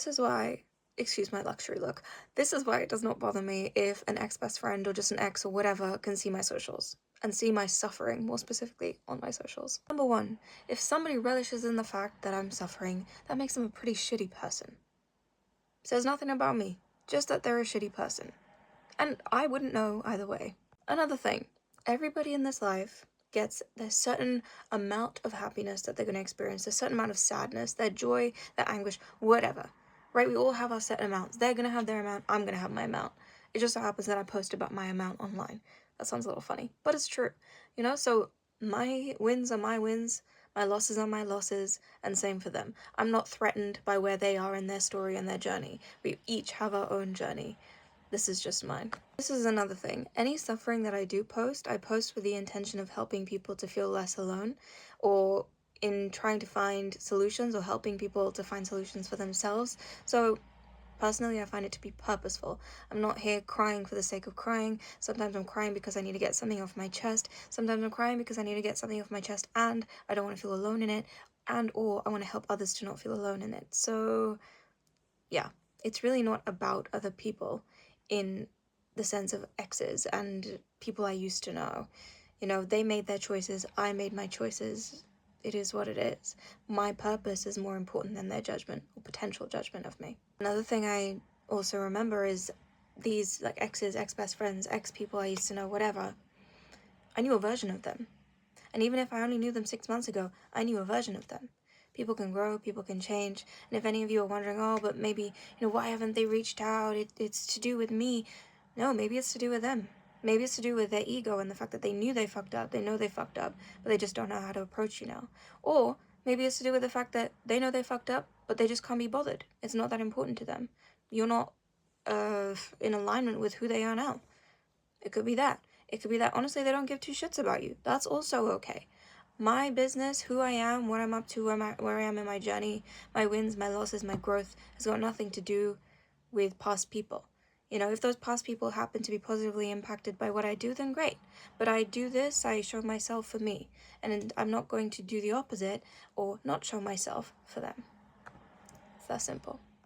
This is why, excuse my luxury look, this is why it does not bother me if an ex-best friend or just an ex or whatever can see my socials and see my suffering, more specifically on my socials. Number one, if somebody relishes in the fact that I'm suffering, that makes them a pretty shitty person. Says nothing about me, just that they're a shitty person. And I wouldn't know either way. Another thing, everybody in this life gets their certain amount of happiness that they're going to experience, a certain amount of sadness, their joy, their anguish, whatever. Right? We all have our set amounts. They're going to have their amount, I'm going to have my amount. It just so happens that I post about my amount online. That sounds a little funny, but it's true. You know, so my wins are my wins, my losses are my losses, and same for them. I'm not threatened by where they are in their story and their journey. We each have our own journey. This is just mine. This is another thing. Any suffering that I do post, I post with the intention of helping people to feel less alone, or in trying to find solutions or helping people to find solutions for themselves. So personally, I find it to be purposeful. I'm not here crying for the sake of crying. Sometimes I'm crying because I need to get something off my chest. Sometimes I'm crying because I need to get something off my chest and I don't want to feel alone in it, and or I want to help others to not feel alone in it. So yeah, it's really not about other people in the sense of exes and people I used to know. You know, they made their choices, I made my choices. It is what it is. My purpose is more important than their judgment or potential judgment of me. Another thing I also remember is these like exes, ex-best friends, ex-people I used to know, whatever. I knew a version of them. And even if I only knew them 6 months ago, I knew a version of them. People can grow, people can change. And if any of you are wondering, oh, but maybe, why haven't they reached out? It's to do with me. No, maybe it's to do with them. Maybe it's to do with their ego and the fact that they knew they fucked up, they know they fucked up, but they just don't know how to approach you now. Or maybe it's to do with the fact that they know they fucked up, but they just can't be bothered. It's not that important to them. You're not in alignment with who they are now. It could be that. It could be that honestly they don't give two shits about you. That's also okay. My business, who I am, what I'm up to, where I am in my journey, my wins, my losses, my growth has got nothing to do with past people. If those past people happen to be positively impacted by what I do, then great. But I do this, I show myself for me. And I'm not going to do the opposite or not show myself for them. It's that simple.